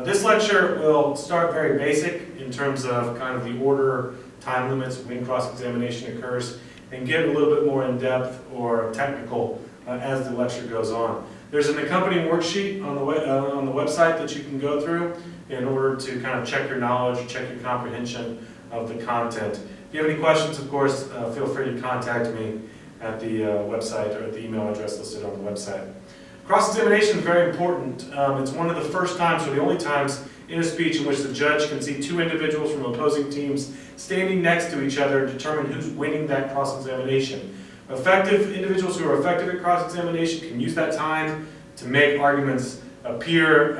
This lecture will start very basic in terms of kind of the order, time limits when cross-examination occurs, and get a little bit more in-depth or technical as the lecture goes on. There's an accompanying worksheet on the website that you can go through in order to kind of check your knowledge, check your comprehension of the content. If you have any questions, of course, feel free to contact me at the website or at the email address listed on the website. Cross-examination is very important. It's one of the first times, or the only times, in a speech in which the judge can see two individuals from opposing teams standing next to each other and determine who's winning that cross-examination. Individuals who are effective at cross-examination can use that time to make arguments appear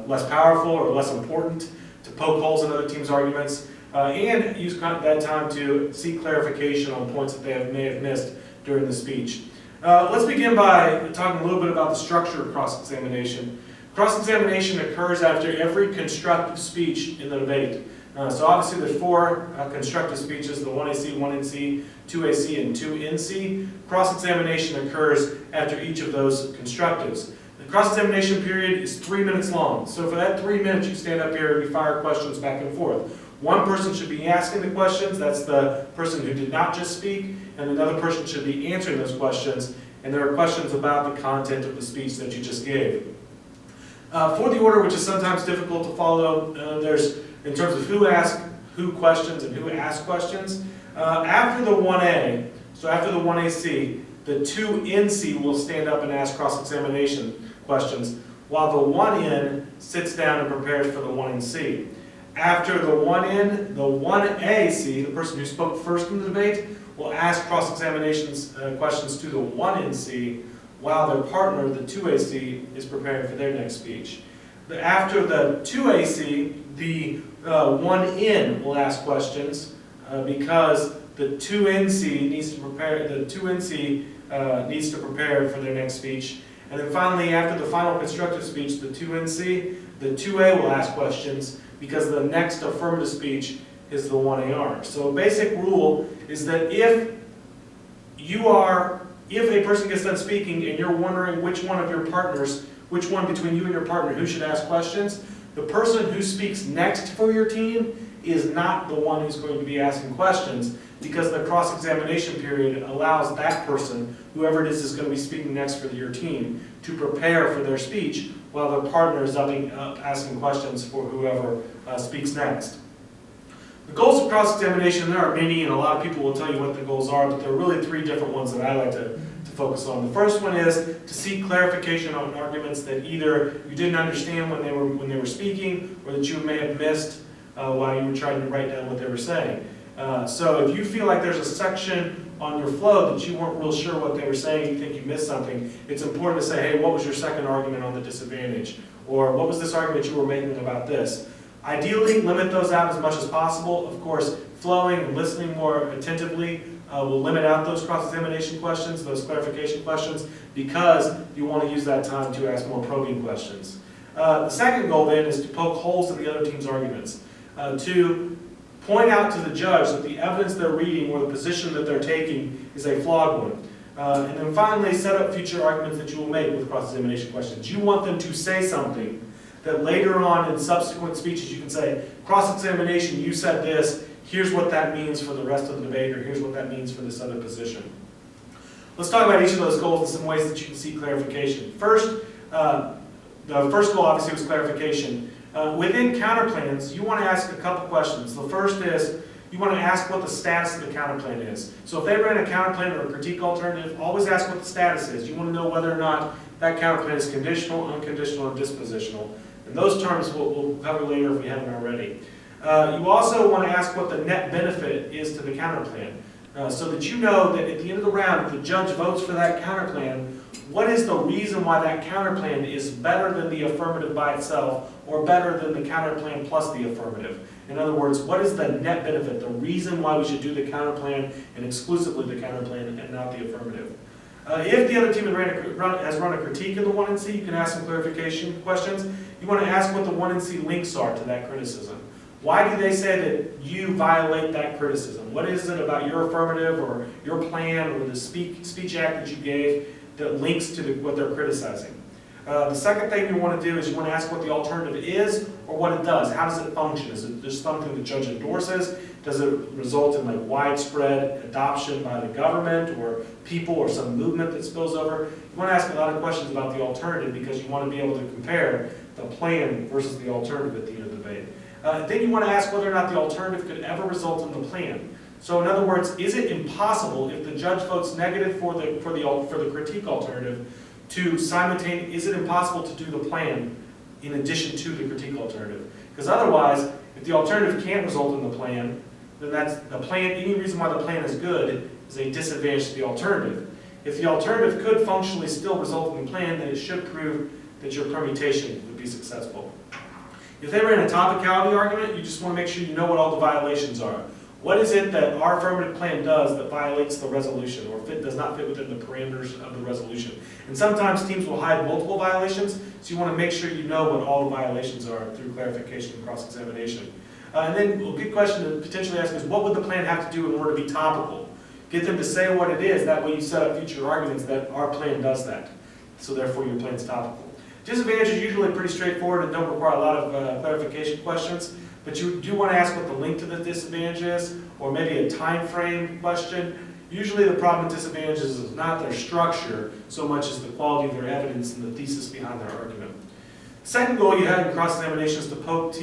less powerful or less important, to poke holes in other teams' arguments, and use that time to seek clarification on points that they may have missed during the speech. Let's begin by talking a little bit about the structure of cross-examination. Cross-examination occurs after every constructive speech in the debate. So obviously there's four constructive speeches, the 1AC, 1NC, 2AC, and 2NC. Cross-examination occurs after each of those constructives. The cross-examination period is 3 minutes long. So for that 3 minutes, you stand up here and you fire questions back and forth. One person should be asking the questions, that's the person who did not just speak, and another person should be answering those questions, and there are questions about the content of the speech that you just gave. For the order, which is sometimes difficult to follow, there's, in terms of who asks who questions and who asks questions, after the 1A, so after the 1AC, the 2NC will stand up and ask cross-examination questions, while the 1N sits down and prepares for the 1NC. After the 1N, the 1AC, the person who spoke first in the debate, will ask cross-examinations questions to the 1NC, while their partner, the 2AC, is preparing for their next speech. After the 2AC, the 1N will ask questions because the 2NC needs to prepare. The 2NC needs to prepare for their next speech. And then finally, after the final constructive speech, the 2NC, the 2A will ask questions because the next affirmative speech is the 1AR. So a basic rule is that if a person gets done speaking and you're wondering which one of your partners, which one between you and your partner who should ask questions, the person who speaks next for your team is not the one who's going to be asking questions, because the cross-examination period allows that person, whoever it is going to be speaking next for your team, to prepare for their speech while their partner is up asking questions for whoever speaks next. The goals of cross-examination, there are many, and a lot of people will tell you what the goals are, but there are really three different ones that I like to focus on. The first one is to seek clarification on arguments that either you didn't understand when they were speaking, or that you may have missed while you were trying to write down what they were saying. So if you feel like there's a section on your flow that you weren't real sure what they were saying, you think you missed something, it's important to say, hey, what was your second argument on the disadvantage? Or what was this argument you were making about this? Ideally, limit those out as much as possible. Of course, flowing and listening more attentively will limit out those cross-examination questions, those clarification questions, because you want to use that time to ask more probing questions. The second goal then is to poke holes in the other team's arguments, to point out to the judge that the evidence they're reading or the position that they're taking is a flawed one. And then finally, set up future arguments that you will make with cross-examination questions. You want them to say something that later on in subsequent speeches you can say, cross-examination, you said this, here's what that means for the rest of the debate, or here's what that means for this other position. Let's talk about each of those goals and some ways that you can seek clarification. First, the first goal obviously was clarification. Within counterplans, you want to ask a couple questions. The first is, you want to ask what the status of the counterplan is. So if they ran a counterplan or a critique alternative, always ask what the status is. You want to know whether or not that counterplan is conditional, unconditional, or dispositional. And those terms we'll cover later if we haven't already. You also want to ask what the net benefit is to the counterplan, so that you know that at the end of the round, if the judge votes for that counterplan, what is the reason why that counterplan is better than the affirmative by itself, or better than the counterplan plus the affirmative? In other words, what is the net benefit, the reason why we should do the counterplan and exclusively the counterplan and not the affirmative? If the other team has run a critique of the 1NC, you can ask some clarification questions. You want to ask what the 1NC links are to that criticism. Why do they say that you violate that criticism? What is it about your affirmative or your plan or the speech act that you gave that links to what they're criticizing? The second thing you want to do is you want to ask what the alternative is or what it does. How does it function? Is it just something the judge endorses? Does it result in like widespread adoption by the government or people or some movement that spills over? You want to ask a lot of questions about the alternative because you want to be able to compare the plan versus the alternative at the end of the debate. Then you want to ask whether or not the alternative could ever result in the plan. So in other words, is it impossible if the judge votes negative for the critique alternative to simultaneously, is it impossible to do the plan in addition to the critique alternative? Because otherwise, if the alternative can't result in the plan, then that's the plan, any reason why the plan is good is a disadvantage to the alternative. If the alternative could functionally still result in the plan, then it should prove that your permutation would be successful. If they ran a topicality argument, you just want to make sure you know what all the violations are. What is it that our affirmative plan does that violates the resolution or does not fit within the parameters of the resolution? And sometimes teams will hide multiple violations, so you want to make sure you know what all the violations are through clarification and cross-examination. And then a good question to potentially ask is, what would the plan have to do in order to be topical? Get them to say what it is, that way you set up future arguments that our plan does that. So therefore your plan is topical. Disadvantages are usually pretty straightforward and don't require a lot of clarification questions. But you do want to ask what the link to the disadvantage is, or maybe a time frame question. Usually the problem with disadvantages is not their structure so much as the quality of their evidence and the thesis behind their argument. Second goal you have in cross-examination is to poke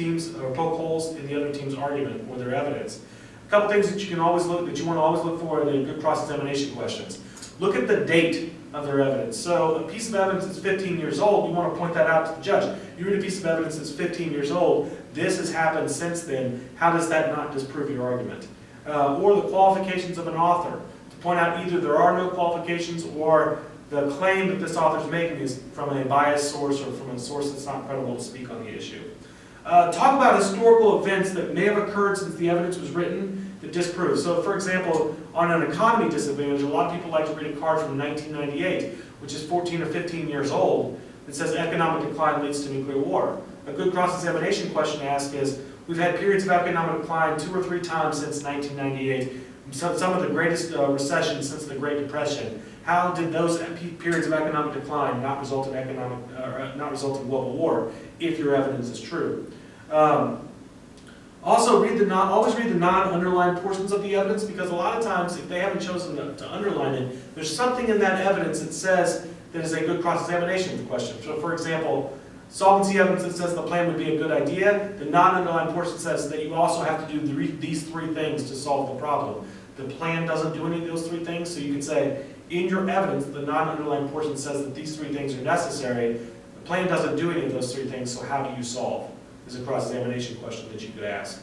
holes in the other team's argument or their evidence. A couple things that you want to always look for in good cross-examination questions. Look at the date of their evidence. So a piece of evidence that's 15 years old, you want to point that out to the judge. You read a piece of evidence that's 15 years old, this has happened since then, how does that not disprove your argument? Or the qualifications of an author, to point out either there are no qualifications or the claim that this author is making is from a biased source or from a source that's not credible to speak on the issue. Talk about historical events that may have occurred since the evidence was written that disprove. So for example, on an economy disadvantage, a lot of people like to read a card from 1998, which is 14 or 15 years old, that says economic decline leads to nuclear war. A good cross-examination question to ask is, we've had periods of economic decline 2 or 3 times since 1998, some of the greatest recessions since the Great Depression. How did those periods of economic decline not result in global war if your evidence is true? Also, always read the non-underlined portions of the evidence, because a lot of times, if they haven't chosen to underline it, there's something in that evidence that says that is a good cross-examination question. So, for example, solvency evidence that says the plan would be a good idea, the non-underlined portion says that you also have to do these 3 things to solve the problem. The plan doesn't do any of those 3 things, so you can say, in your evidence, the non-underlined portion says that these 3 things are necessary. The plan doesn't do any of those 3 things, so how do you solve? Is a cross-examination question that you could ask.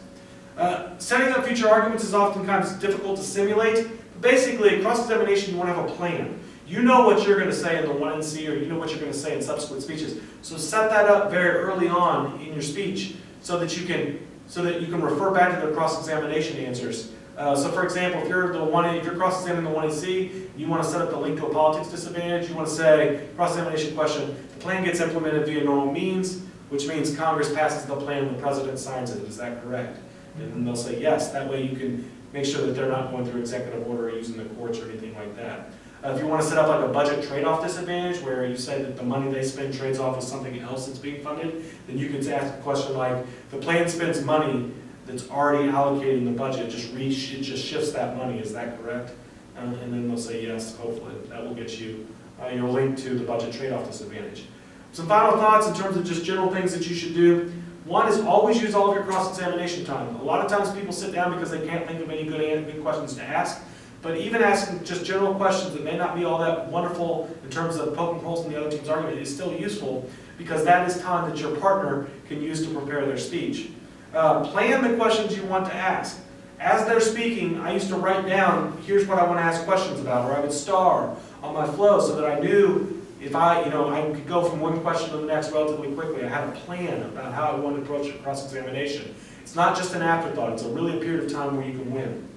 Setting up future arguments is oftentimes difficult to simulate. Basically, cross-examination, you want to have a plan. You know what you're going to say in the 1NC, or you know what you're going to say in subsequent speeches. So set that up very early on in your speech so that you can refer back to the cross-examination answers. So for example, if you're cross-examining the 1NC, you want to set up the link to a politics disadvantage. You want to say, cross-examination question, the plan gets implemented via normal means, which means Congress passes the plan and the president signs it. Is that correct? And then they'll say yes. That way you can make sure that they're not going through executive order or using the courts or anything like that. If you want to set up like a budget trade-off disadvantage, where you say that the money they spend trades off with something else that's being funded, then you can ask a question like, the plan spends money that's already allocated in the budget, it just shifts that money. Is that correct? And then they'll say yes, hopefully. That will get you your link to the budget trade-off disadvantage. Some final thoughts in terms of just general things that you should do. One is always use all of your cross-examination time. A lot of times people sit down because they can't think of any good questions to ask, but even asking just general questions that may not be all that wonderful in terms of poking holes in the other team's argument is still useful, because that is time that your partner can use to prepare their speech. Plan the questions you want to ask. As they're speaking, I used to write down, here's what I want to ask questions about, or I would star on my flow so that I knew if I could go from one question to the next relatively quickly. I had a plan about how I wanted to approach a cross-examination. It's not just an afterthought. It's really a period of time where you can win.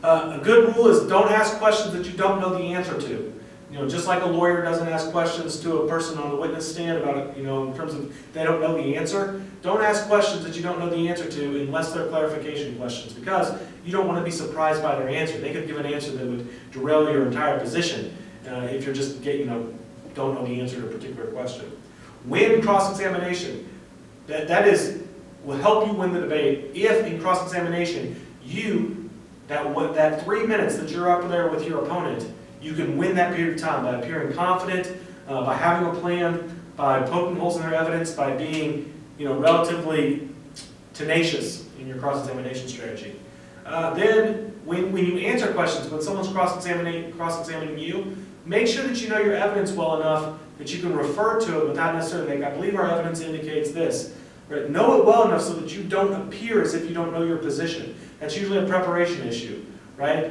A good rule is don't ask questions that you don't know the answer to. Just like a lawyer doesn't ask questions to a person on the witness stand about, in terms of they don't know the answer, don't ask questions that you don't know the answer to unless they're clarification questions, because you don't want to be surprised by their answer. They could give an answer that would derail your entire position if you're just don't know the answer to a particular question. Win cross-examination. Will help you win the debate if in cross-examination that 3 minutes that you're up there with your opponent, you can win that period of time by appearing confident, by having a plan, by poking holes in their evidence, by being relatively tenacious in your cross-examination strategy. Then when you answer questions, when someone's cross-examining you, make sure that you know your evidence well enough that you can refer to it without necessarily saying, I believe our evidence indicates this. Right? Know it well enough so that you don't appear as if you don't know your position. That's usually a preparation issue, right?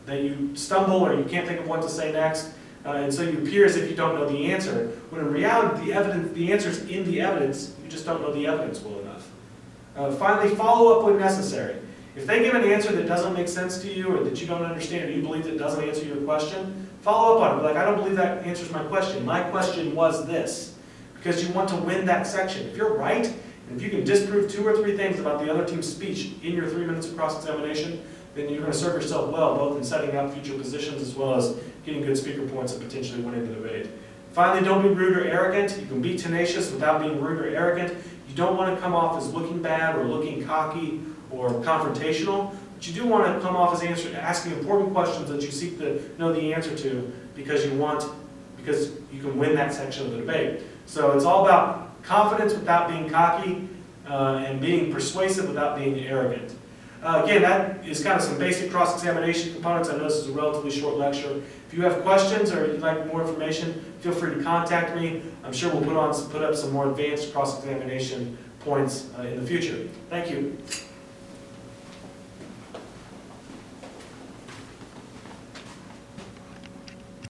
That you stumble or you can't think of what to say next, and so you appear as if you don't know the answer, when in reality the answer's in the evidence, you just don't know the evidence well enough. Finally, follow up when necessary. If they give an answer that doesn't make sense to you, or that you don't understand, or you believe that doesn't answer your question, follow up on it. Be like, I don't believe that answers my question. My question was this. Because you want to win that section. If you're right, and if you can disprove 2 or 3 things about the other team's speech in your 3 minutes of cross-examination, then you're going to serve yourself well, both in setting up future positions as well as getting good speaker points and potentially winning the debate. Finally, don't be rude or arrogant. You can be tenacious without being rude or arrogant. You don't want to come off as looking bad or looking cocky or confrontational, but you do want to come off as asking important questions that you seek to know the answer to because you can win that section of the debate. So it's all about confidence without being cocky and being persuasive without being arrogant. Again, that is kind of some basic cross-examination components. I know this is a relatively short lecture. If you have questions or you'd like more information, feel free to contact me. I'm sure we'll put up some more advanced cross-examination points in the future. Thank you.